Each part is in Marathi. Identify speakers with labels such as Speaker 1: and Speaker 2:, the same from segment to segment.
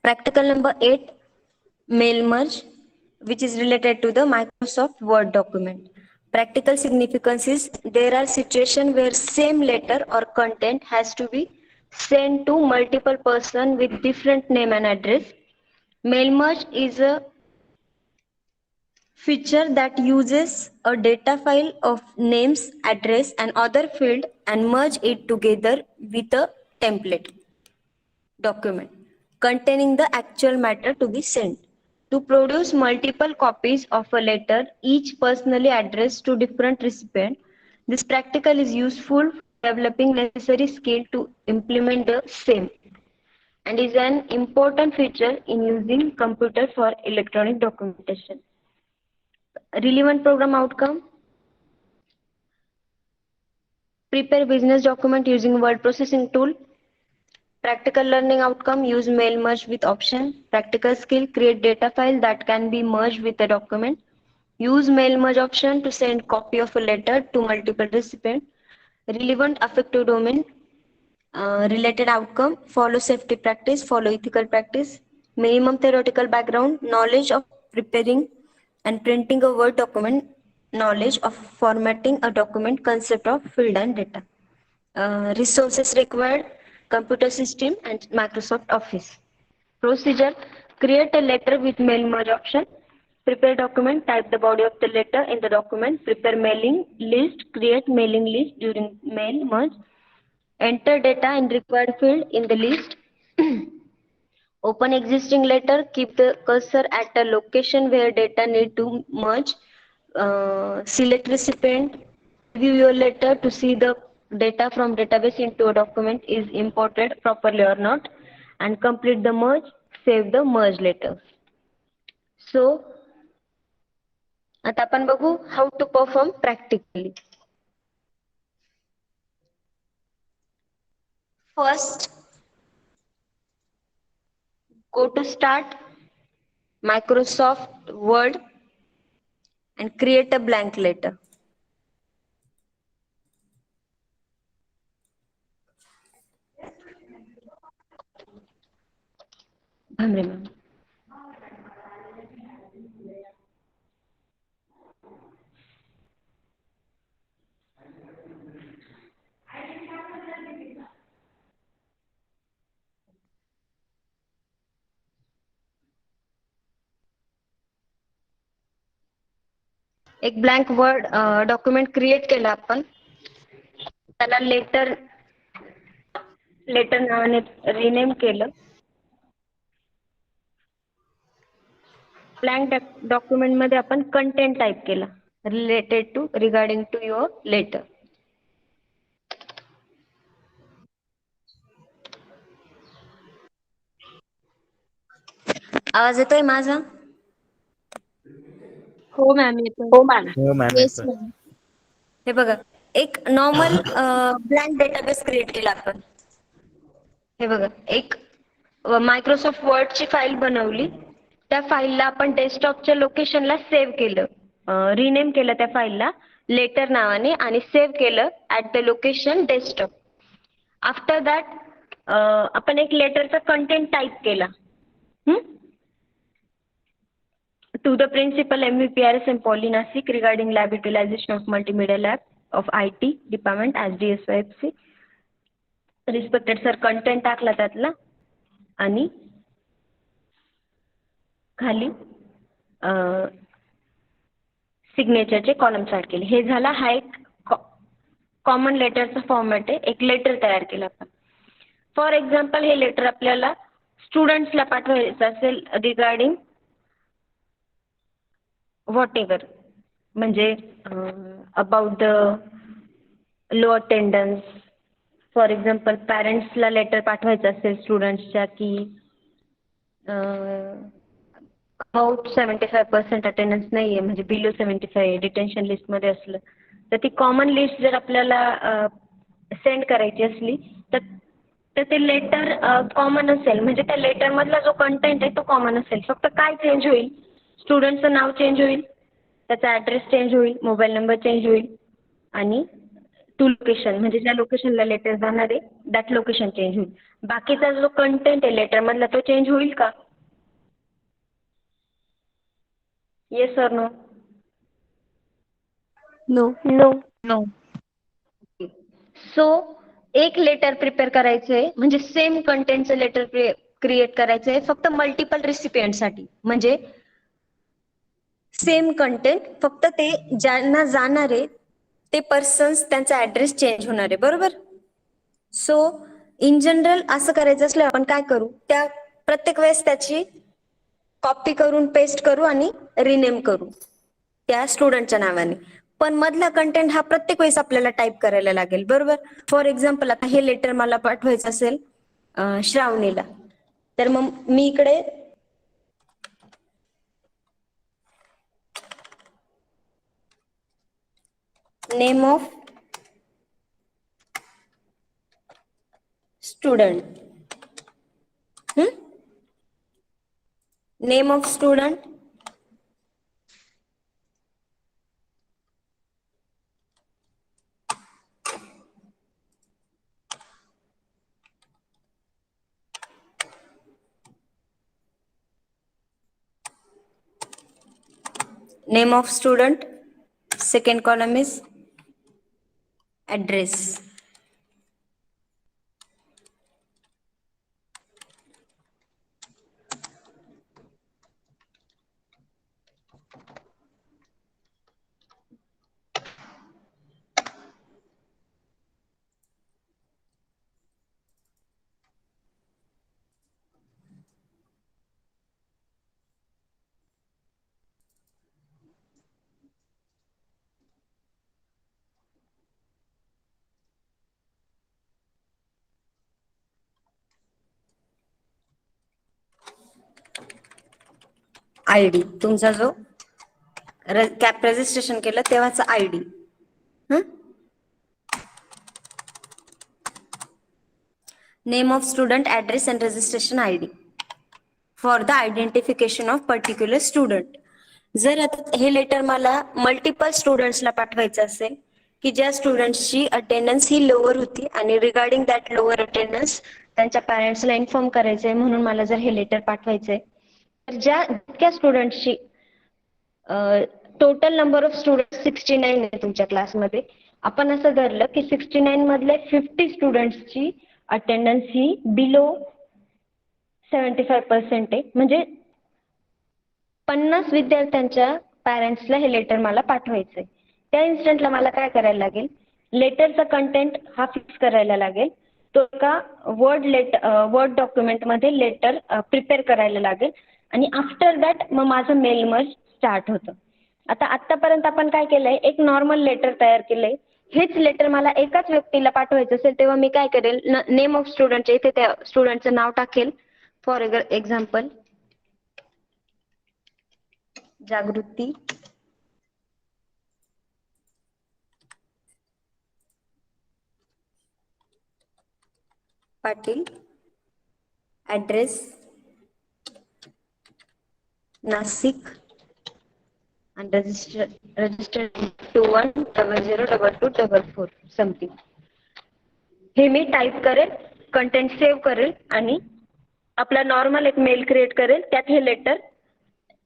Speaker 1: Practical number 8, mail merge, which is related to the Microsoft Word document. Practical significance is there are situations where same letter or content has to be sent to multiple person with different name and address. Mail merge is a feature that uses a data file of names, address and other field and merge it together with a template document containing the actual matter to be sent. To produce multiple copies of a letter, each personally addressed to different recipient, this practical is useful for developing necessary skill to implement the same and is an important feature in using computer for electronic documentation. Relevant program outcome: prepare business document using word processing tool. Practical learning outcome: use mail merge with option. Practical skill: create data file that can be merged with a document. Use mail merge option to send copy of a letter to multiple recipients. Relevant affective domain related outcome: follow safety practice, follow ethical practice. Minimum theoretical background: knowledge of preparing and printing a Word document, knowledge of formatting a document, concept of field and data. Resources required: computer system and Microsoft Office. Procedure: create a letter with mail merge option. Prepare document, type the body of the letter in the document. Prepare mailing list, create mailing list during mail merge. Enter data in required field in the list. Open existing letter, keep the cursor at a location where data need to merge. Select recipient, view your letter to see the data from database into a document is imported properly or not, and complete the merge, save the merge letters. So आता आपण बघू how to perform practically. First, go to Start, Microsoft Word and create a blank letter. Bhamre ma'am. एक ब्लँक वर्ड डॉक्युमेंट क्रिएट केला आपण, त्याला लेटर नावाने रिनेम केलं. ब्लँक डॉक्युमेंट मध्ये आपण कंटेंट टाईप केला related to regarding to your letter. आवाज येतोय माझा?
Speaker 2: हो मॅम येतोय.
Speaker 3: हो मॅम.
Speaker 2: Yes ma'am.
Speaker 1: हे बघा, एक नॉर्मल ब्लँक डेटाबेस क्रिएट केला आपण. हे बघा, एक मायक्रोसॉफ्ट वर्डची फाईल बनवली. त्या फाईलला आपण डेस्कटॉपच्या लोकेशनला सेव्ह केलं, रिनेम केलं त्या फाईलला लेटर नावाने आणि सेव्ह केलं at the location desktop. After that आपण एक लेटरचा कंटेंट टाईप केला. To the principal MVPRS and Poly Nasik regarding lab utilization of multimedia lab of IT department as DSYFC. Respected sir, content टाकला त्यातला आणि खाली सिग्नेचरचे कॉलम्स ॲड केले. हे झाला हा एक कॉमन लेटरचा फॉर्मॅट आहे. एक लेटर तयार केलं आपण. फॉर एक्झाम्पल हे लेटर आपल्याला स्टुडंट्सला पाठवायचं असेल रिगार्डिंग whatever, म्हणजे about the low attendance. For example पॅरेंट्सला लेटर पाठवायचं असेल स्टुडंट्सच्या की अबाउट 75% अटेंडन्स नाही आहे, म्हणजे बिलो 75 डिटेन्शन लिस्टमध्ये असलं तर ती कॉमन लिस्ट जर आपल्याला सेंड करायची असली तर ते लेटर कॉमन असेल. म्हणजे त्या लेटरमधला जो कंटेंट आहे तो कॉमन असेल. फक्त काय चेंज होईल, स्टुडंटचं नाव चेंज होईल, त्याचा ॲड्रेस चेंज होईल, मोबाईल नंबर चेंज होईल आणि टू लोकेशन, म्हणजे ज्या लोकेशनला लेटर जाणार आहे दॅट लोकेशन चेंज होईल. बाकीचा जो कंटेंट आहे लेटर मधला तो चेंज होईल का? येस और no?
Speaker 2: No.
Speaker 1: No.
Speaker 3: No.
Speaker 1: So एक लेटर प्रिपेअर करायचंय म्हणजे सेम कंटेंटचं लेटर क्रिएट करायचंय फक्त मल्टिपल रिसिपियंटसाठी. म्हणजे सेम कंटेंट फक्त ते ज्यांना जाणार आहे ते पर्सन्स त्यांचा ऍड्रेस चेंज होणार आहे. बरोबर? सो इन जनरल असं करायचं असलं आपण काय करू, त्या प्रत्येक वेळेस त्याची कॉपी करून पेस्ट करू आणि रिनेम करू त्या स्टुडंटच्या नावाने. पण मधला कंटेंट हा प्रत्येक वेळेस आपल्याला टाईप करायला लागेल. बरोबर? फॉर एक्झाम्पल आता हे लेटर मला पाठवायचं असेल श्रावणीला, तर मग मी इकडे name of student, name of student, name of student, second column is address. ID तुमचा जो कॅप रजिस्ट्रेशन केलं तेव्हाचा ID. Name of student, address and registration ID for the identification of particular student. जर आता हे लेटर मला मल्टिपल स्टुडंट्सला पाठवायचं असेल की ज्या स्टुडंट्सची अटेंडन्स ही लोअर होती आणि रिगार्डिंग दॅट लोअर अटेंडन्स त्यांच्या पॅरेंट्सला इन्फॉर्म करायचंय म्हणून मला जर हे लेटर पाठवायचंय, तर ज्या जितक्या स्टुडंट्सची टोटल नंबर ऑफ स्टुडंट 69 आहे तुमच्या क्लासमध्ये, आपण असं धरलं की 69 मधले 50 स्टुडंट्सची अटेंडन्स ही बिलो 75% आहे. म्हणजे 50 विद्यार्थ्यांच्या पॅरेंट्सला हे लेटर मला पाठवायचंय. त्या इन्स्टंटला मला काय करायला लागेल, लेटरचा कंटेंट हा फिक्स करायला लागेल. तो एका वर्ड डॉक्युमेंटमध्ये लेटर प्रिपेअर करायला लागेल आणि आफ्टर दॅट मग माझं मेल मर्ज स्टार्ट होतं. आता आतापर्यंत आपण काय केलंय, एक नॉर्मल लेटर तयार केलंय. हेच लेटर मला एकाच व्यक्तीला पाठवायचं असेल तेव्हा मी काय करेल, नेम ऑफ स्टुडंटच्या इथे त्या स्टुडंटचं नाव टाकेल. For example Jagruti Patil, address Nashik and registered 21002244 something. हे मी टाईप करेल, कंटेंट सेव्ह करेल आणि आपला नॉर्मल एक मेल क्रिएट करेल, त्यात हे लेटर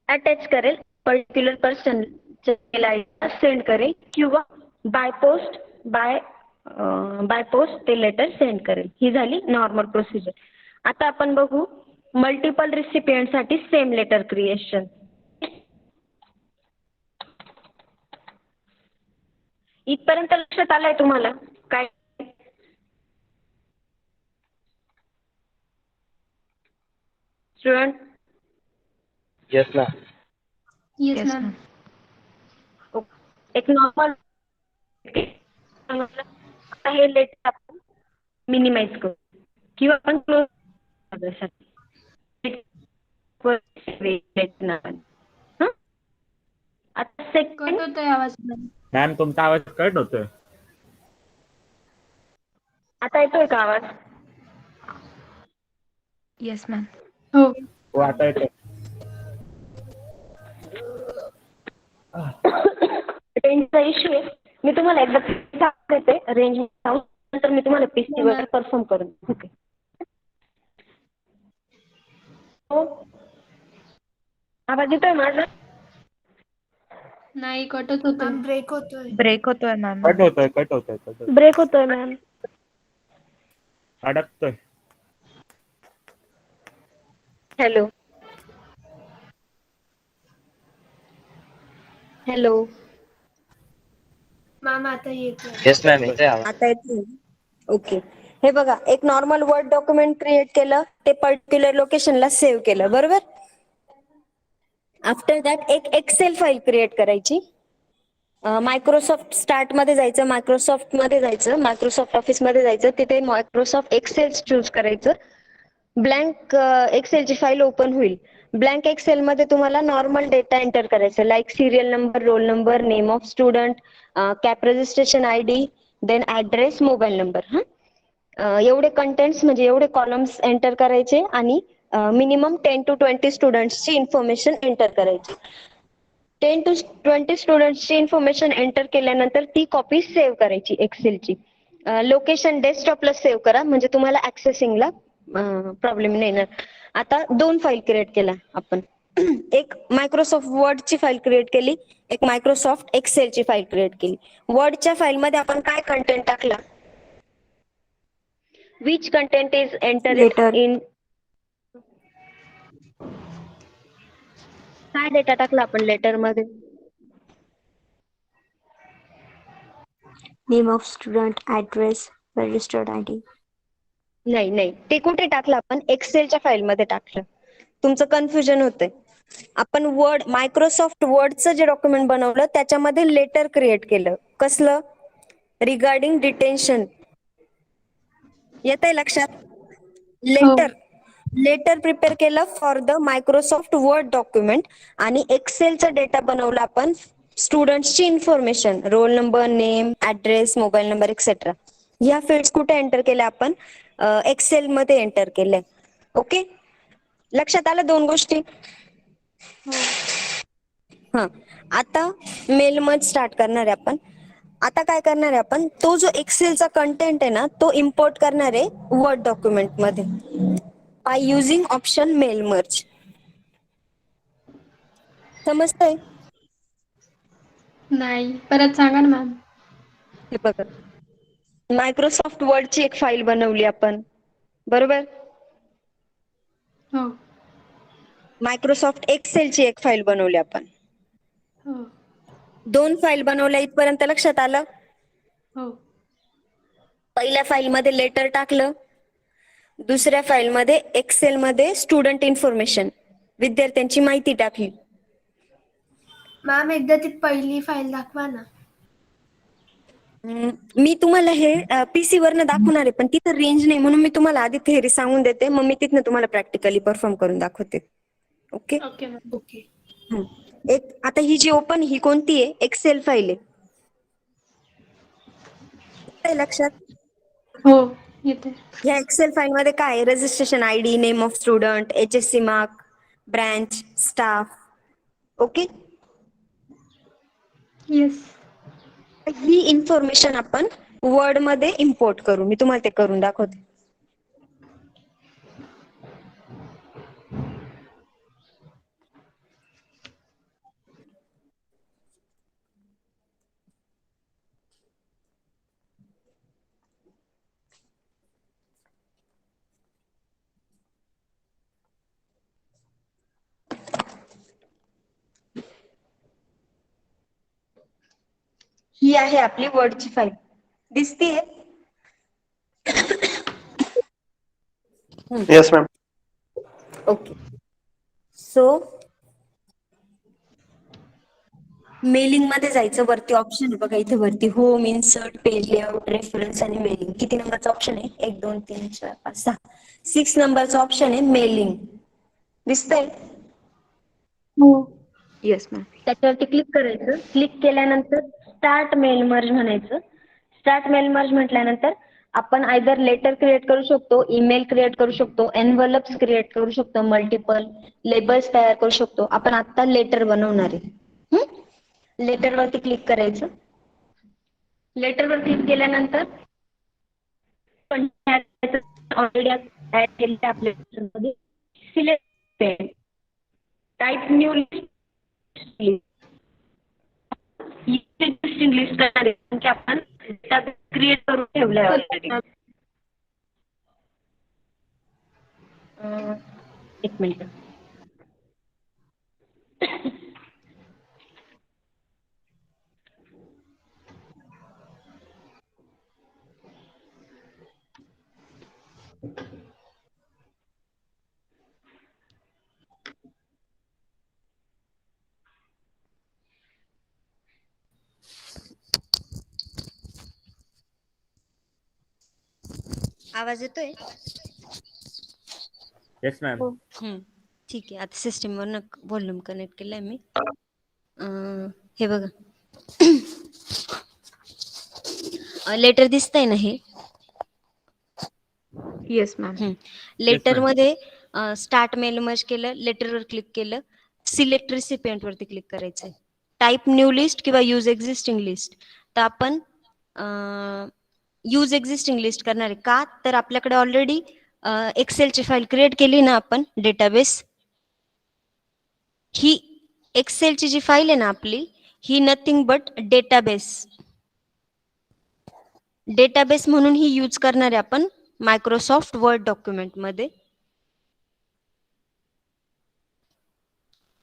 Speaker 1: अटॅच करेल, पर्टिक्युलर पर्सन सेंड करेल किंवा बाय पोस्ट ते लेटर सेंड करेल. ही झाली नॉर्मल प्रोसिजर. आता आपण बघू मल्टिपल रिसिपियंटसाठी सेम लेटर क्रिएशन. इथपर्यंत लक्षात आलंय तुम्हाला काय? स्टुडंट
Speaker 4: येस ना.
Speaker 2: Yes, ma'am.
Speaker 1: एक नॉर्मल आता हे लेटर आपण मिनिमाइज करू किंवा आपण क्लोज आता
Speaker 2: कट
Speaker 1: सेकंड
Speaker 2: होतोय आवाज मॅम.
Speaker 4: मॅम तुमचा आवाज कट होतोय.
Speaker 1: आता येतोय का आवाज?
Speaker 3: Yes, ma'am.
Speaker 2: हो.
Speaker 4: हो आता येतोय.
Speaker 1: रेंजचा इश्यू आहे. मी तुम्हाला एकदा देते रेंज नंतर मी तुम्हाला पीसी वर परफॉर्म करून ओके. हो आवाज येतोय माझा?
Speaker 2: नाही, कटत होतो.
Speaker 3: ब्रेक होतोय.
Speaker 5: ब्रेक होतोय मॅम.
Speaker 4: कट होतोय.
Speaker 1: ब्रेक होतोय मॅम.
Speaker 4: अडकतोय.
Speaker 1: Hello hello.
Speaker 3: मॅम आता येतोय.
Speaker 4: येस मॅम येतोय आवाज.
Speaker 1: आता येतोय. ओके. हे बघा एक नॉर्मल वर्ड डॉक्युमेंट क्रिएट केलं ते पर्टिक्युलर लोकेशनला सेव्ह केलं बरोबर. आफ्टर दॅट एक एक्सेल फाईल क्रिएट करायची. मायक्रोसॉफ्ट स्टार्ट मध्ये जायचं, मायक्रोसॉफ्ट ऑफिस मध्ये जायचं, तिथे मायक्रोसॉफ्ट एक्सेल चूज करायचं. ब्लँक एक्सेलची फाईल ओपन होईल. ब्लँक एक्सेल मध्ये तुम्हाला नॉर्मल डेटा एंटर करायचं like serial number, roll number, name of student, CAP registration ID, then address, mobile number. एवढे कंटेंट्स म्हणजे एवढे कॉलम्स एंटर करायचे आणि मिनिमम 10 to 20 स्टुडंट्सची इन्फॉर्मेशन एंटर करायची. 10 to 20 स्टुडंट्सची इन्फॉर्मेशन एंटर केल्यानंतर ती कॉपी सेव्ह करायची एक्सेलची. लोकेशन डेस्कटॉपला सेव्ह करा म्हणजे तुम्हाला ऍक्सेसिंगला प्रॉब्लेम नाही येणार. आता 2 फाईल क्रिएट केल्या आपण. एक मायक्रोसॉफ्ट वर्डची फाईल क्रिएट केली, एक मायक्रोसॉफ्ट एक्सेलची फाईल क्रिएट केली. वर्डच्या फाईलमध्ये आपण काय कंटेंट टाकला? Which content is entered in. काय डेटा टाकला आपण लेटर मध्ये?
Speaker 6: Name of student, address, registered ID.
Speaker 1: नाही ते कुठे टाकलं आपण? एक्सेलच्या फाईलमध्ये टाकलं. तुमचं कन्फ्युजन होतंय. आपण वर्ड मायक्रोसॉफ्ट वर्डचं जे डॉक्युमेंट बनवलं त्याच्यामध्ये लेटर क्रिएट केलं. कसलं? Regarding detention. येतंय लक्षात? लेटर प्रिपेअर केलं for the Microsoft Word document आणि एक्सेलचा डेटा बनवला आपण स्टुडंट्सची information, roll number, name, address, mobile number etcetera. ह्या फील्ड्स कुठे एंटर केल्या आपण? एक्सेल मध्ये एंटर केले. ओके, लक्षात आलं 2 गोष्टी? हा. आता मेल मर्ज स्टार्ट करणार आहे आपण. आता काय करणार आहे आपण? तो जो एक्सेलचा कंटेंट आहे ना तो इम्पोर्ट करणार आहे वर्ड डॉक्युमेंट मध्ये by using option mail merge. समजतंय?
Speaker 2: नाही, परत सांगा ना मॅम.
Speaker 1: हे बघा, मायक्रोसॉफ्ट वर्डची एक फाईल बनवली आपण बरोबर.
Speaker 2: हो
Speaker 1: मायक्रोसॉफ्ट एक्सेलची एक फाईल बनवली आपण.
Speaker 2: हो
Speaker 1: 2 फाईल बनवल्या. इथपर्यंत लक्षात आलं?
Speaker 2: हो
Speaker 1: पहिल्या फाईल मध्ये लेटर टाकलं, दुसऱ्या फाईल मध्ये एक्सेल मध्ये स्टुडंट इन्फॉर्मेशन, विद्यार्थ्यांची माहिती टाकली.
Speaker 3: मॅम एकदा ती पहिली फाईल दाखवा ना.
Speaker 1: मी तुम्हाला हे पीसी वरनं दाखवणार आहे पण तिथं रेंज नाही म्हणून मी तुम्हाला आधी थेअरी सांगून देते, मग मी तिथनं तुम्हाला प्रॅक्टिकली परफॉर्म करून दाखवते. ओके.
Speaker 2: Okay ma'am.
Speaker 3: ओके.
Speaker 1: एक आता ही जी ओपन ही कोणती आहे? एक्सेल फाईल आहे. येतंय लक्षात?
Speaker 2: हो येते.
Speaker 1: ह्या एक्सेल फाईल मध्ये काय आहे? Registration ID, name of student, HSC mark, branch, staff. Okay.
Speaker 2: Yes.
Speaker 1: He information आपण वर्ड मध्ये इम्पोर्ट करू. मी तुम्हाला ते करून दाखवते. ही आहे आपली वर्डची फाईल. दिसतीये?
Speaker 7: Yes ma'am.
Speaker 1: Okay. So mailing मध्ये जायचं. वरती ऑप्शन आहे बघा इथे वरती, home, insert, page layout, reference आणि मेलिंग. किती नंबरचा ऑप्शन आहे? 1 2 3 4 5 6. 6 नंबरचा ऑप्शन आहे मेलिंग. दिसतंय?
Speaker 2: हो
Speaker 1: येस मॅम. त्याच्यावरती क्लिक करायचं. क्लिक केल्यानंतर स्टार्ट मेल मर्ज म्हणायचं. स्टार्ट मेल मर्ज म्हटल्यानंतर आपण आयदर लेटर क्रिएट करू शकतो, ईमेल क्रिएट करू शकतो, एनव्हलप्स क्रिएट करू शकतो, मल्टिपल लेबल्स तयार करू शकतो. आपण आता लेटर बनवणार आहे. लेटर वरती क्लिक करायचं. लेटरवर क्लिक केल्यानंतर पण ऑलरेडी ऍड केलेल्या ॲप्लिकेशनमध्ये select type new existing list करणार आहे कारण की आपण क्रिएट करून ठेवलंय ऑलरेडी. एक मिनिट. आवाज येतोय?
Speaker 4: Yes ma'am.
Speaker 1: ठीक आहे. आता सिस्टीमवर व्हॉल्यूम कनेक्ट केलाय मी. हे बघा लेटर दिसतंय ना हे.
Speaker 2: Yes ma'am.
Speaker 1: लेटर मध्ये स्टार्ट मेल मर्ज केलं, लेटरवर क्लिक केलं, सिलेक्ट रिसिपियंट वरती क्लिक करायचंय. टाईप न्यू लिस्ट किंवा यूज एक्झिस्टिंग लिस्ट. तर आपण यूज एक्झिस्टिंग लिस्ट करणार आहे का, तर आपल्याकडे ऑलरेडी एक्सेलची फाईल क्रिएट केली ना आपण डेटाबेस. ही एक्सेलची जी फाईल आहे ना आपली, ही नथिंग बट डेटाबेस म्हणून ही यूज करणार आहे आपण मायक्रोसॉफ्ट वर्ड डॉक्युमेंट मध्ये.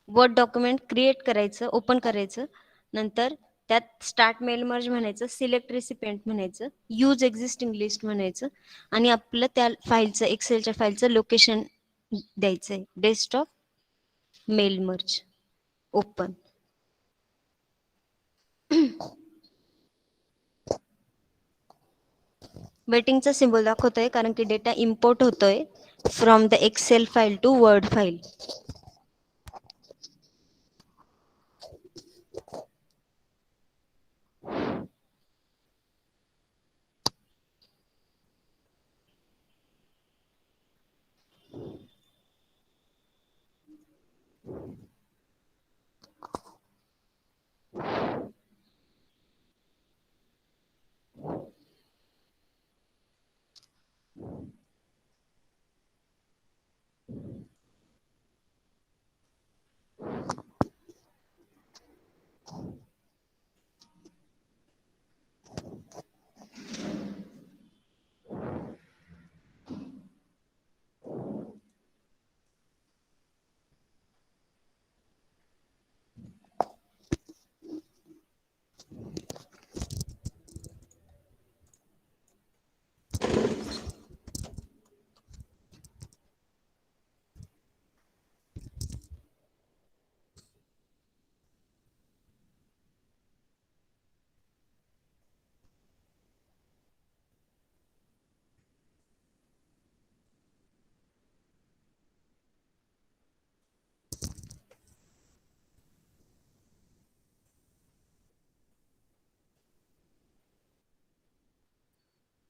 Speaker 1: वर्ड डॉक्युमेंट क्रिएट करायचं, ओपन करायचं, नंतर त्यात स्टार्ट मेल मर्ज म्हणायचं, सिलेक्ट रेसिपियंट म्हणायचं, यूज एक्झिस्टिंग लिस्ट म्हणायचं आणि आपलं त्या फाईलचं एक्सेलच्या फाईलचं लोकेशन द्यायचंय. Desktop mail merge open. वेटिंगचा सिम्बॉल दाखवतोय कारण की डेटा इम्पोर्ट होतोय from the Excel file to Word file.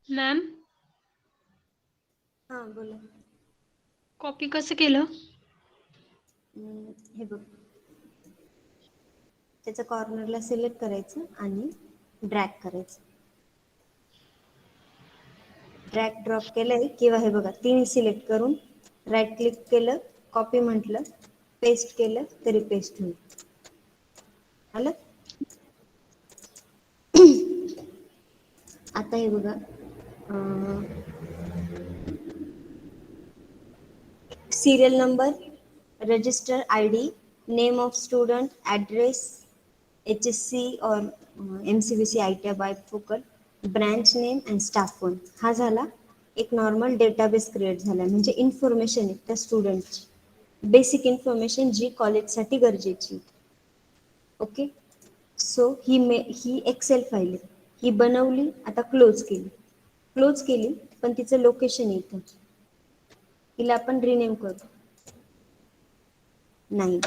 Speaker 2: Ma'am,
Speaker 1: हा बोला.
Speaker 2: कॉपी कसं केलं?
Speaker 1: हे बघ, त्याच्या कॉर्नरला सिलेक्ट करायचं आणि ड्रॅग करायचं. ड्रॅग ड्रॉप केलंय किंवा हे बघा तीन सिलेक्ट करून राईट क्लिक केलं, कॉपी म्हटलं, पेस्ट केलं तरी पेस्ट होईल. आलं? आता हे बघा, serial number, register ID, name of student, address, HSC और MCBC ITI bifocal, branch name and staff one. हा झाला एक नॉर्मल डेटाबेस क्रिएट झाला, म्हणजे इन्फॉर्मेशन आहे त्या स्टुडंटची, बेसिक इन्फॉर्मेशन जी कॉलेजसाठी गरजेची. ओके. सो ही एक्सेल फाईल आहे, ही बनवली, आता क्लोज केली पण तिचं लोकेशन येतं. तिला आपण रिनेम करू. नाही,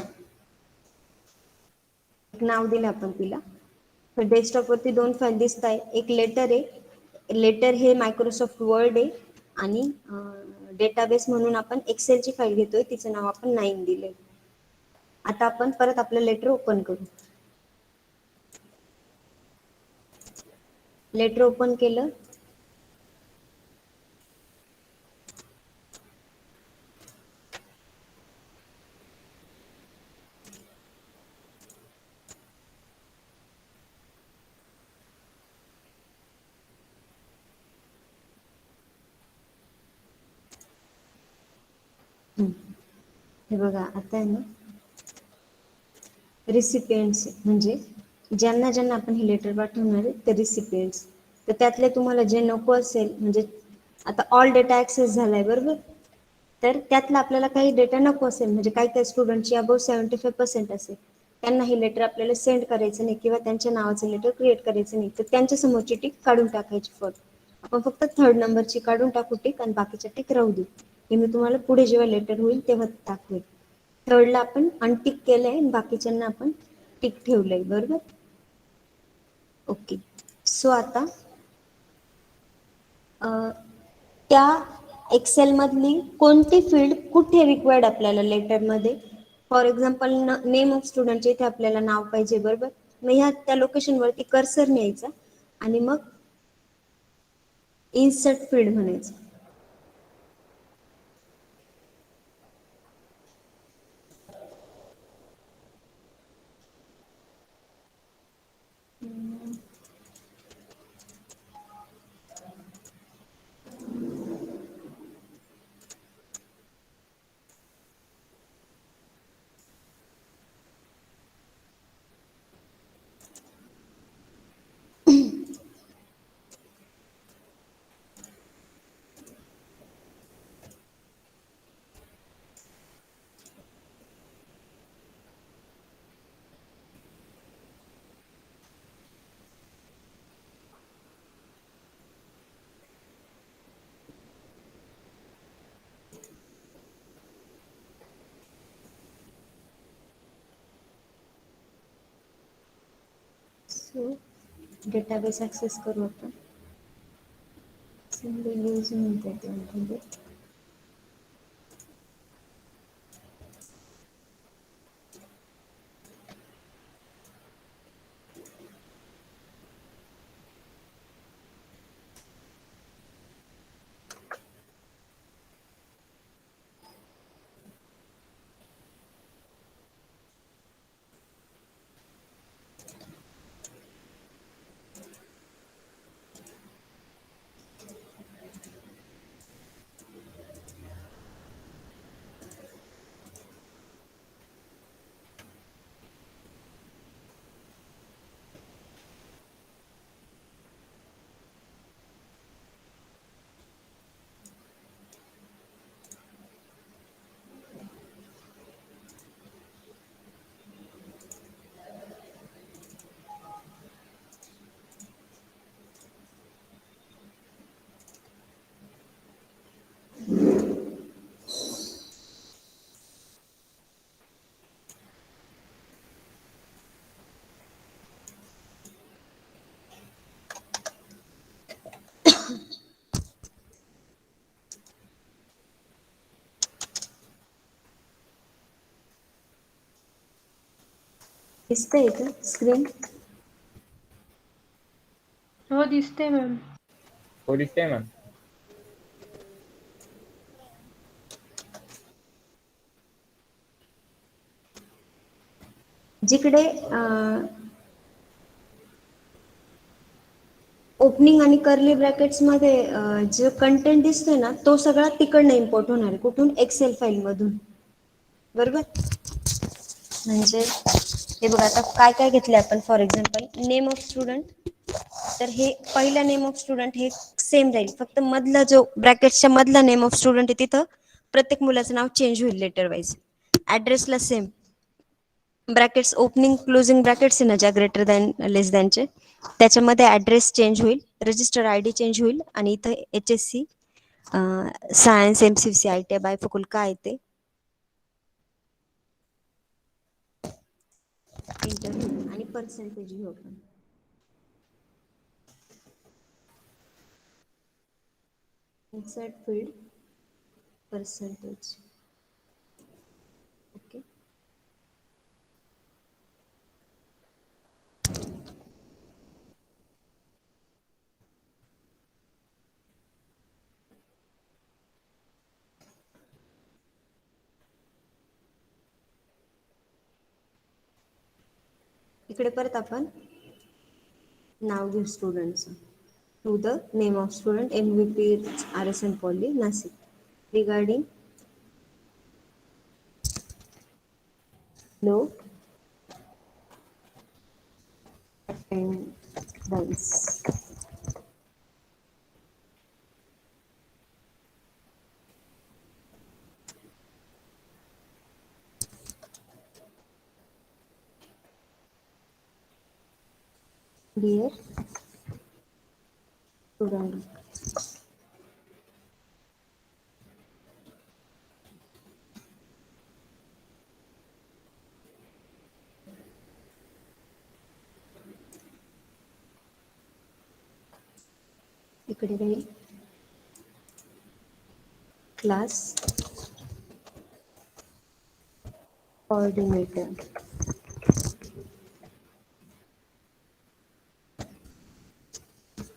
Speaker 1: एक नाव दिलं आपण तिला. तर डेस्कटॉपवरती दोन फाईल दिसत आहे. एक लेटर आहे, लेटर हे मायक्रोसॉफ्ट वर्ड आहे आणि डेटाबेस म्हणून आपण एक्सेलची फाईल घेतोय, तिचं नाव आपण 9 दिलंय. आता आपण परत आपलं लेटर ओपन करू. लेटर ओपन केलं. हे बघा आता आहे ना, रिसिपियंट्स म्हणजे ज्यांना ज्यांना आपण हे लेटर पाठवणार आहे ते रिसिपियंट्स. तर त्यातले तुम्हाला जे नको असेल, म्हणजे आता ऑल डेटा ऍक्सेस झालाय बरोबर, तर त्यातला आपल्याला काही डेटा नको असेल, म्हणजे काही काही स्टुडंटची अबाव 75% असेल, त्यांना हे लेटर आपल्याला सेंड करायचं नाही किंवा त्यांच्या नावाचं लेटर क्रिएट करायचं नाही, तर त्यांच्या समोरची टिक काढून टाकायची फक्त. आपण फक्त 3rd नंबरची काढून टाकू टिक आणि बाकीच्या टिक राहू दे. हे मी तुम्हाला पुढे जेव्हा लेटर होईल तेव्हा दाखवेल. 3rd ला आपण अनटिक केलंय आणि बाकीच्यांना आपण टिक ठेवलंय बरोबर. ओके. सो आता त्या एक्सेल मधली कोणती फील्ड कुठे रिक्वायर्ड आपल्याला लेटरमध्ये. फॉर एक्झाम्पल नेम ऑफ स्टुडंटचे इथे आपल्याला नाव पाहिजे बरोबर. मग ह्या त्या लोकेशन वरती कर्सर न्यायचा आणि मग इन्सर्ट फील्ड म्हणायचं. सो डेटाबेस ऍक्सेस करू आपण. सिंगल यूज म्हणते ते म्हणजे दिसतंय का स्क्रीन.
Speaker 2: हो दिसते मॅम.
Speaker 4: हो दिसतंय मॅम.
Speaker 1: जिकडे ओपनिंग आणि कर्ली ब्रॅकेट्स मध्ये जो कंटेंट दिसतोय ना, तो सगळा तिकडनं इम्पोर्ट होणार आहे. कुठून? एक्सेल फाईल मधून बरोबर. म्हणजे हे बघा आता काय काय घेतलंय आपण. For example name of student, तर हे पहिला नेम ऑफ स्टुडंट हे सेम राहील, फक्त मधला जो ब्रॅकेटच्या मधला नेम ऑफ स्टुडंट आहे तिथं प्रत्येक मुलाचं नाव चेंज होईल लेटर वाईज. ऍड्रेसला same brackets, opening closing brackets आहे ना ज्या ग्रेटर दॅन लेस दॅनचे, त्याच्यामध्ये ऍड्रेस चेंज होईल, रजिस्टर आयडी चेंज होईल आणि इथं HSC science MCC ITI bifocal काय आहे ते इंटर होईल आणि पर्सेंटेज घेऊ आपण. Insert field percentage. ओके. इकडे परत आपण नाव घेऊ स्टुडंटचं. To the name of student MVP RSN Poly Nasik. Regarding low attendance. Dear student, इकडे राहील class coordinator.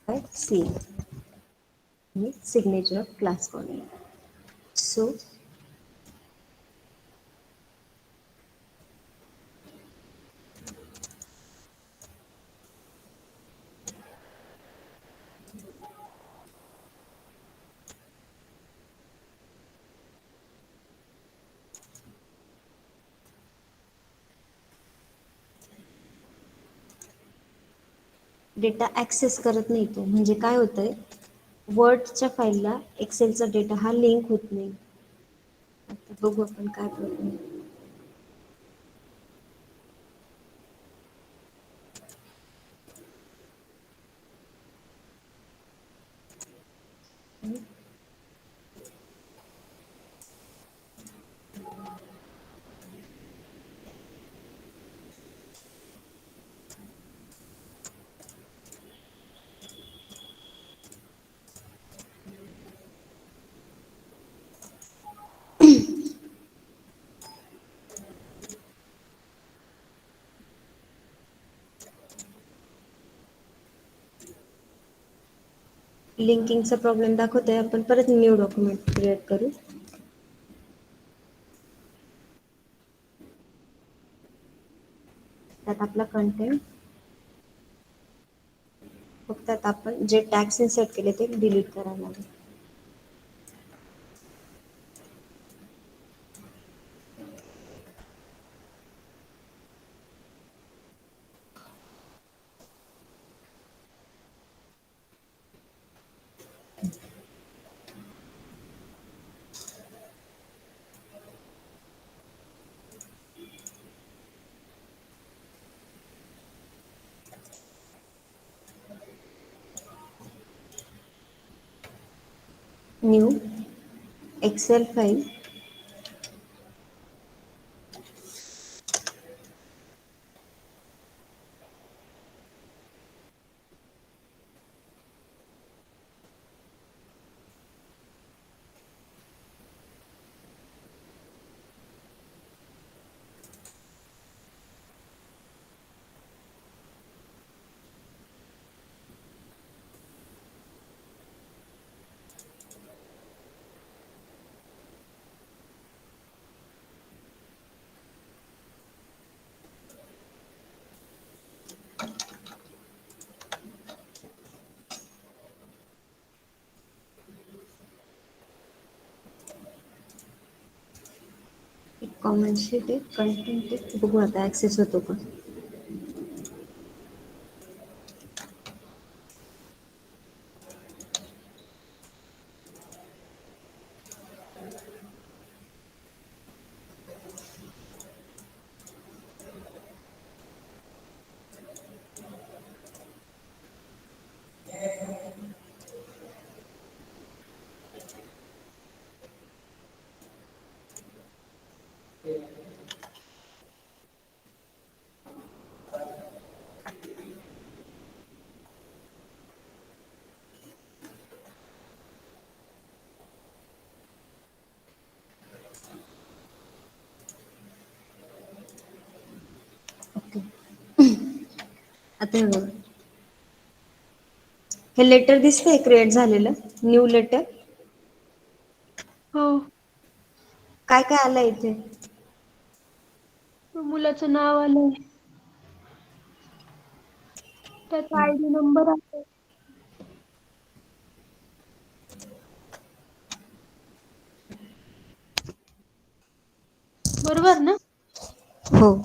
Speaker 1: By C. With signature of class coordinator. So data access करत नाही तो, म्हणजे काय होतंय, वर्डच्या फाईलला एक्सेलचा डेटा हा लिंक होत नाही. आता बघू आपण काय प्रॉब्लेम. लिंकिंगचा प्रॉब्लेम दाखवतोय. आपण परत न्यू डॉक्युमेंट क्रिएट करू. त्यात आपला कंटेंट, फक्त आता आपण जे टॅग्स इन्सर्ट केले ते डिलीट करायला लागेल. न्यू एक्सेल फाईल, एक कॉमेंट शीट आहे, कंटेंट आहे. बघू आता ॲक्सेस होतो का. ओके. आता हे बघा, हे लेटर दिसतंय क्रिएट झालेलं, न्यू लेटर.
Speaker 2: हो.
Speaker 1: काय काय आलंय इथे.
Speaker 2: मुलाचं नाव आलंय. त्याचा आयडी नंबर आहे. बरोबर ना?
Speaker 6: हो.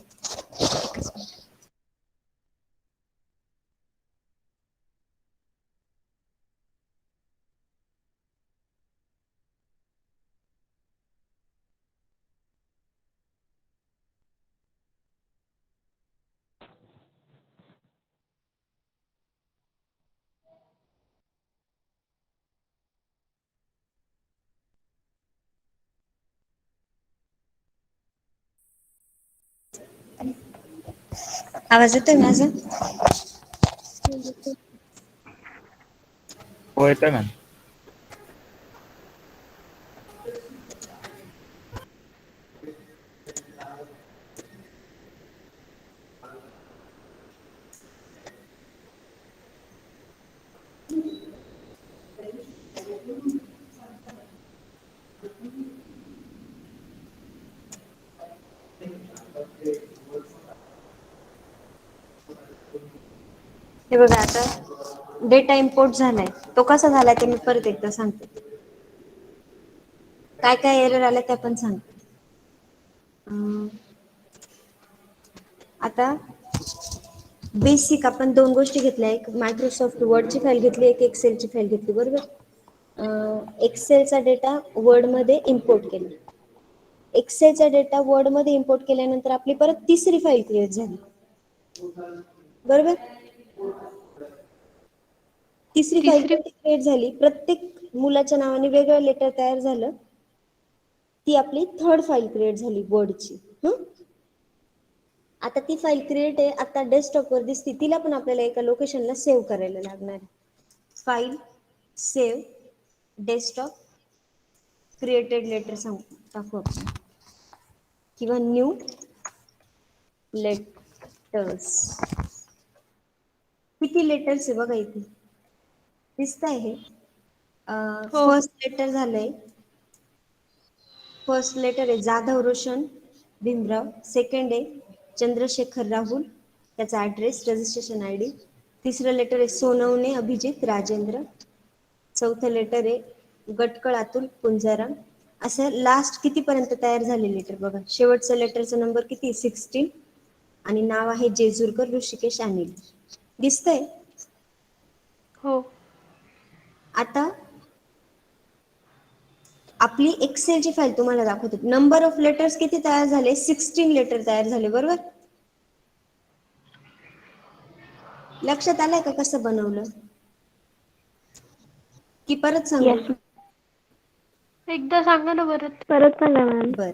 Speaker 6: आवाज येतोय माझा?
Speaker 4: हो येतोय मॅम.
Speaker 6: हे बघा आता डेटा इम्पोर्ट झालाय. तो कसा झालाय ते मी परत एकदा सांगते. काय काय एरर आले ते पण सांगते. आता बेसिक आपण दोन गोष्टी घेतल्या. एक मायक्रोसॉफ्ट वर्डची फाईल घेतली, एक एक्सेलची फाईल घेतली, बरोबर. एक्सेलचा डेटा वर्डमध्ये इम्पोर्ट केला. एक्सेलचा डेटा वर्डमध्ये इम्पोर्ट केल्यानंतर आपली परत तिसरी फाईल क्रिएट झाली, बरोबर. तिसरी फाईल क्रिएट झाली, प्रत्येक मुलाच्या नावाने वेगळं लेटर तयार झालं. ती आपली थर्ड फाईल क्रिएट झाली वर्डची. आता ती फाईल क्रिएट आहे, आता डेस्कटॉपवर दिसते. तिला पण आपल्याला एका लोकेशनला सेव्ह करायला लागणार आहे. File, save, desktop, created letter टाकू आपण, किंवा न्यू लेटर्स. किती लेटर्स आहे बघा इथे दिसत आहे.
Speaker 2: हो.
Speaker 6: फर्स्ट लेटर झालंय, फर्स्ट लेटर आहे जाधव रोशन भीमराव. सेकंड आहे चंद्रशेखर राहुल, त्याचा ऍड्रेस, रजिस्ट्रेशन आयडी. तिसरं लेटर आहे सोनवणे अभिजित राजेंद्र. चौथं लेटर आहे गटकळ अतुल पुंजाराम. असं लास्ट कितीपर्यंत तयार झाले लेटर बघा. शेवटचं लेटरचा नंबर किती, 16, आणि नाव आहे जेजुरकर ऋषिकेश अनिल. दिसतंय?
Speaker 2: हो.
Speaker 6: आता आपली एक्सेलची फाईल तुम्हाला दाखवते. नंबर ऑफ लेटर्स किती तयार झाले, 16 लेटर तयार झाले, बरोबर. लक्षात आलंय का कसं बनवलं, की परत सांगू?
Speaker 2: Yes. एकदा सांगा ना परत.
Speaker 6: परत सांगा मॅम. बर,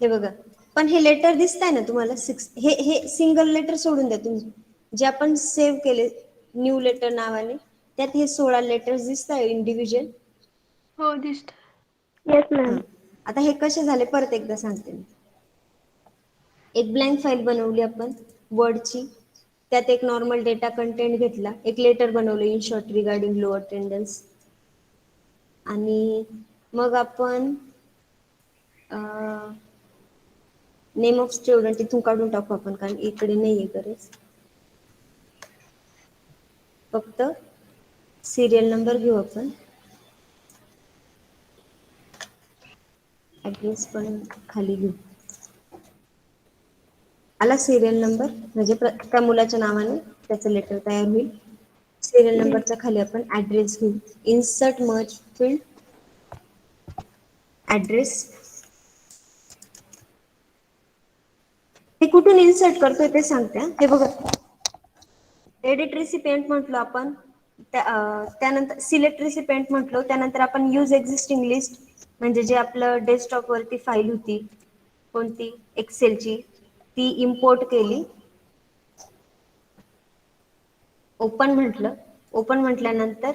Speaker 6: हे बघा, पण हे लेटर दिसतंय ना तुम्हाला. हे सिंगल लेटर सोडून द्या तुम्ही. जे आपण सेव्ह केले न्यू लेटर नावाने, त्यात हे 16 लेटर्स दिसत आहे इंडिव्हिज्युअल.
Speaker 2: हो दिसत.
Speaker 6: Yes ma'am. आता हे कसे झाले परत एकदा सांगते मी. एक ब्लँक फाईल बनवली आपण वर्डची. त्यात एक नॉर्मल डेटा कंटेंट घेतला. एक लेटर बनवलं in short regarding low attendance. आणि मग आपण नेम ऑफ स्टुडंट इथून काढून टाकू आपण, कारण इकडे नाहीये गरज. फक्त सिरियल नंबर घेऊ आपण. ऍड्रेस पण खाली घेऊ. आला सिरियल नंबर, म्हणजे त्या मुलाच्या नावाने त्याचं लेटर तयार होईल. सिरियल नंबरच्या खाली आपण ऍड्रेस घेऊ. Insert merge field, address. हे कुठून इन्सर्ट करतोय ते सांगते. हे बघा, एडिट रेसिपिएंट म्हटलो आपण, त्यानंतर सिलेक्ट रेसिपिएंट म्हटलो, त्यानंतर आपण यूज एक्झिस्टिंग लिस्ट, म्हणजे जे आपलं डेस्कटॉप वरती फाईल होती कोणती एक्सेलची, ती इम्पोर्ट केली. ओपन म्हटलं. ओपन म्हटल्यानंतर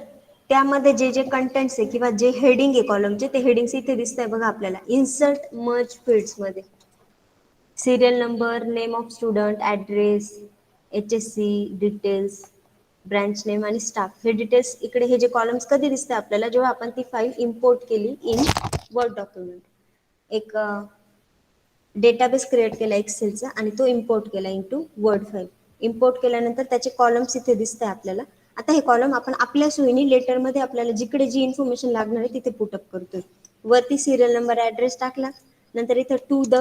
Speaker 6: त्यामध्ये जे जे कंटेंट्स आहे किंवा जे हेडिंग आहे कॉलमचे, ते हेडिंग्स इथे दिसत आहे बघा आपल्याला. इन्सर्ट मर्ज फील्ड्स मध्ये serial number, name of student, address, HSC details, branch name आणि स्टाफ, हे डिटेल्स इकडे. हे जे कॉलम्स कधी दिसते आपल्याला, जेव्हा आपण ती फाईल इम्पोर्ट केली इन वर्ड डॉक्युमेंट. एक डेटाबेस क्रिएट केला एक्सेलचा आणि तो इम्पोर्ट केला इनटू वर्ड फाईल. इम्पोर्ट केल्यानंतर त्याचे कॉलम्स इथे दिसत आहे आपल्याला. आता हे कॉलम आपण आपल्या सोयीने लेटरमध्ये आपल्याला जिकडे जी इन्फॉर्मेशन लागणार आहे तिथे पुटअप करतोय. वरती सिरियल नंबर ऍड्रेस टाकला, नंतर इथं टू द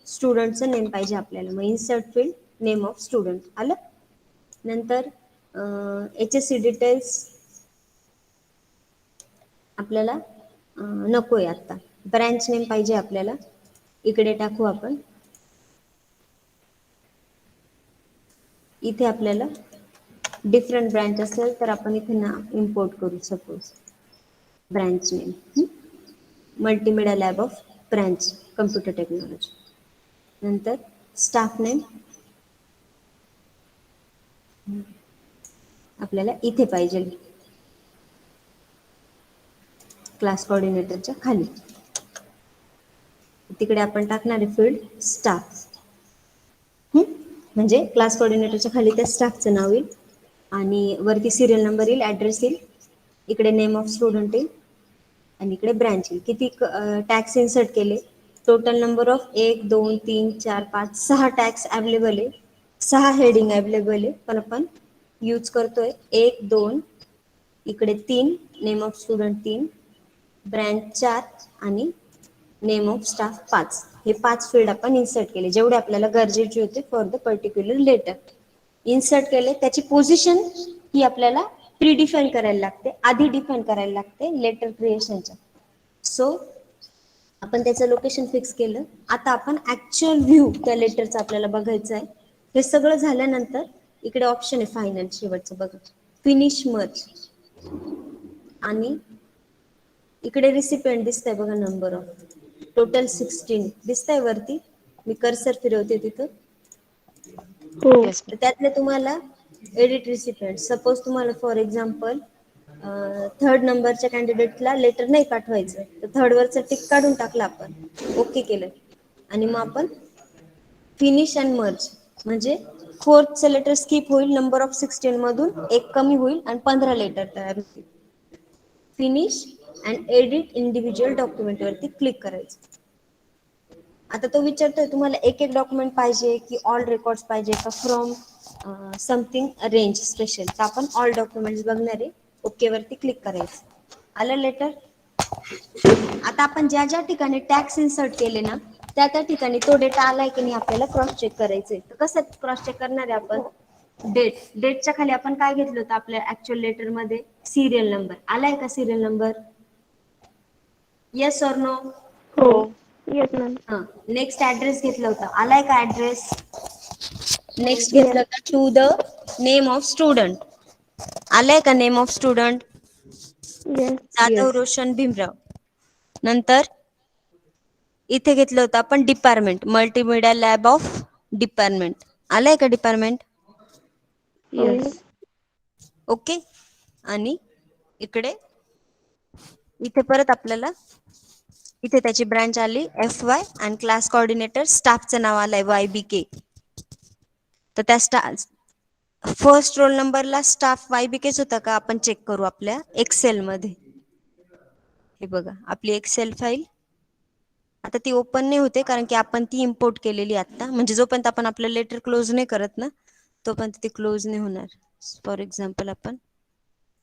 Speaker 6: स्टुडंटचं नेम पाहिजे आपल्याला, मग insert field name of student आलं. नंतर HSC डिटेल्स आपल्याला नकोय आता. ब्रँच नेम पाहिजे आपल्याला, इकडे टाकू आपण. इथे आपल्याला डिफरंट ब्रँच असेल तर आपण इथे नाव इम्पोर्ट करू. Suppose branch name multimedia lab of branch computer technology. नंतर स्टाफ नेम आपल्याला इथे पाहिजे, क्लास कोऑर्डिनेटरच्या खाली. तिकडे आपण टाकणार आहे फील्ड स्टाफ. म्हणजे क्लास कोऑर्डिनेटरच्या खाली त्या स्टाफचं नाव येईल आणि वरती सिरियल नंबर येईल, ऍड्रेस येईल, इकडे नेम ऑफ स्टुडंट येईल आणि इकडे ब्रँच येईल. किती टॅग्स इन्सर्ट केले, total number of 1 2 3 4 5 6 tags available आहे, 6 हेडिंग अवेलेबल आहे, पण आपण यूज करतोय 1 2, इकडे 3, नेम ऑफ स्टुडंट 3, ब्रँच 4 आणि नेम ऑफ स्टाफ 5. हे 5 फील्ड आपण इन्सर्ट केले जेवढे आपल्याला गरजेचे होते for the particular letter. Insert केले, त्याची पोझिशन ही आपल्याला प्री डिफाईन करायला लागते, आधी डिफाईन करायला लागते लेटर क्रिएशनच्या. सो आपण त्याचं लोकेशन फिक्स केलं. आता आपण ऍक्च्युअल व्ह्यू त्या लेटरचा आपल्याला बघायचं आहे. हे सगळं झाल्यानंतर इकडे ऑप्शन आहे फायनल, शेवटचं बघा, फिनिश मर्ज. आणि इकडे रिसिपियंट दिसतंय बघा, नंबर ऑफ टोटल 16 दिसतंय वरती. मी कर्सर फिरवते तिथं. तर त्यातले तुम्हाला एडिट रिसिपियंट, सपोज तुम्हाला फॉर एक्झाम्पल 3rd नंबरच्या कॅन्डिडेटला लेटर नाही पाठवायचं तर 3rd वरचं टिक काढून टाकलं आपण, ओके केलं, आणि मग आपण फिनिश अँड मर्ज म्हणजे 4thचं लेटर स्किप होईल, नंबर ऑफ 16 मधून एक कमी होईल आणि 15 लेटर तयार होतील. Finish and edit individual document वरती क्लिक करायचं. आता तो विचारतोय तुम्हाला एक एक डॉक्युमेंट पाहिजे की ऑल रेकॉर्ड्स पाहिजे का फ्रॉम समथिंग रेंज स्पेशल. तर आपण ऑल डॉक्युमेंट्स बघणार आहे, ओके वरती क्लिक करायचं. आलं लेटर. आता आपण ज्या ज्या ठिकाणी टॅक्स इन्सर्ट केले ना त्या त्या ठिकाणी तो डेटा आलाय की नाही आपल्याला क्रॉस चेक करायचंय. तर कसं क्रॉस चेक करणार आहे आपण, डेटच्या खाली आपण काय घेतलं होतं आपल्या ऍक्च्युअल लेटर मध्ये, सिरियल नंबर. आलाय का serial number, yes or no?
Speaker 1: हो. Yes ma'am.
Speaker 6: नेक्स्ट ऍड्रेस घेतला होता, आलाय का ऍड्रेस? नेक्स्ट घेतलं होतं to the name of student, आलाय का name of student?
Speaker 1: Yes.
Speaker 6: Jadhav Roshan Bhimrao. नंतर इथे घेतलं होतं आपण department, multimedia lab of department, आलाय का डिपार्टमेंट?
Speaker 1: येस.
Speaker 6: ओके. आणि इकडे इथे परत आपल्याला इथे त्याची ब्रँच आली FY आणि क्लास कोऑर्डिनेटर स्टाफचं नाव आलंय YBK. तर त्या फर्स्ट रोल नंबरला स्टाफ YBKच होता का आपण चेक करू आपल्या एक्सेल मध्ये. हे बघा आपली एक्सेल फाईल आता ती ओपन नाही होते कारण की आपण ती इम्पोर्ट केलेली आता, म्हणजे जोपर्यंत आपण आपलं लेटर क्लोज नाही करत ना तोपर्यंत ती क्लोज नाही होणार. फॉर एक्झाम्पल आपण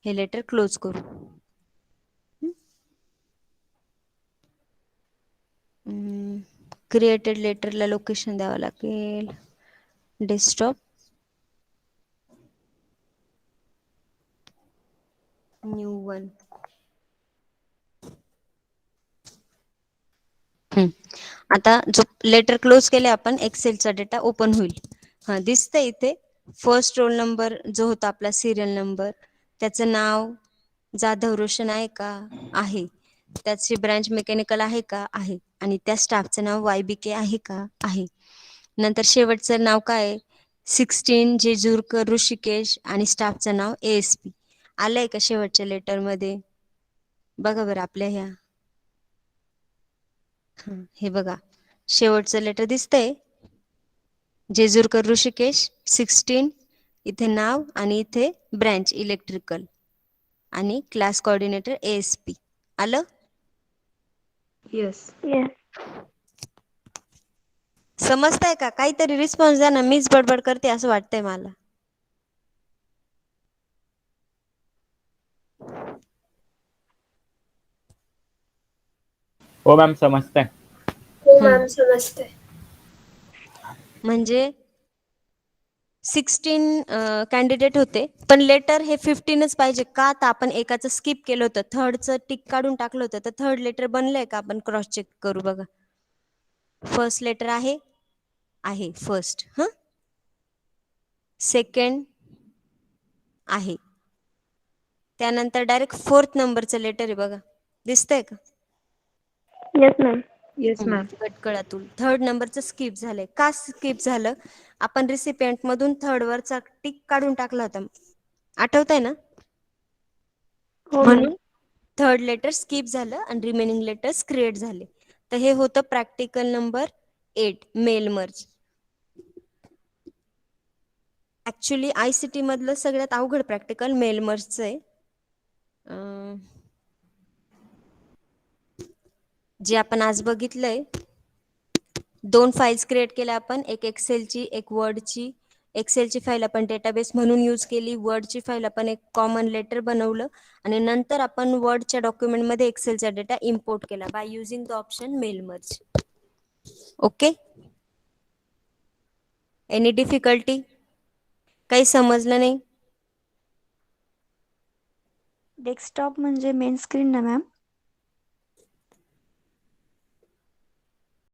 Speaker 6: हे लेटर क्लोज करू. क्रिएटेड लेटरला लोकेशन द्यावं लागेल, डेस्कटॉप, न्यू वन. आता जो लेटर क्लोज केले आपण एक्सेलचा डेटा ओपन होईल. हा दिसतंय इथे फर्स्ट रोल नंबर जो होता आपला सिरियल नंबर, त्याचं नाव जाधव रोशन आहे का? आहे. त्याची ब्रँच मेकॅनिकल आहे का? आहे. आणि त्या स्टाफचं नाव YBK आहे का? आहे. नंतर शेवटचं नाव काय, 16 जेजूरकर ऋषिकेश आणि स्टाफचं नाव ASP. आलंय का शेवटच्या लेटर मध्ये? बघा बरं आपल्या ह्या, हे बघा शेवटचं लेटर दिसतंय जेजूरकर ऋषिकेश 16, इथे नाव आणि इथे ब्रँच इलेक्ट्रिकल आणि क्लास कोऑर्डिनेटर ASP. आलं?
Speaker 1: येस. येस.
Speaker 6: समजतंय का? काहीतरी रिस्पॉन्स द्या ना, मीच बडबड करते असं वाटतंय मला.
Speaker 4: हो मॅम समजतंय.
Speaker 3: हो मॅम समजते.
Speaker 6: म्हणजे 16 कॅन्डिडेट होते, पण लेटर हे 15च पाहिजे का? तर आपण एकाचं स्किप केलं होतं, थर्डचं टिक काढून टाकलं होतं, तर थर्ड लेटर बनलंय का आपण क्रॉस चेक करू बघा. फर्स्ट लेटर आहे फर्स्ट, सेकंड आहे, त्यानंतर डायरेक्ट फोर्थ नंबरचं लेटर आहे बघा, दिसतंय का?
Speaker 1: Yes ma'am. Yes ma'am.
Speaker 6: कटकळातून थर्ड नंबरचं स्किप झालंय. का स्किप झालं? आपण रिसिपियंट मधून थर्ड वरचा टिक काढून टाकला होता, आठवतंय ना?
Speaker 1: हो मॅम.
Speaker 6: म्हणून थर्ड लेटर स्किप झालं आणि रिमेनिंग लेटर्स क्रिएट झाले. तर हे होतं practical number 8 mail merge. Actually ICT मधलं सगळ्यात अवघड प्रॅक्टिकल मेल मर्जचं आहे. जे आपण आज बघितलंय, 2 फाईल्स क्रिएट केल्या आपण, एक एक्सेलची एक वर्डची. एक्सेलची फाईल आपण डेटाबेस म्हणून यूज केली, वर्डची फाईल आपण एक कॉमन लेटर बनवलं आणि नंतर आपण वर्डच्या डॉक्युमेंटमध्ये एक्सेलचा डेटा इम्पोर्ट केला by using the option mail merge. Okay, any difficulty? काही समजलं नाही?
Speaker 5: डेस्कटॉप म्हणजे मेन स्क्रीन ना मॅम?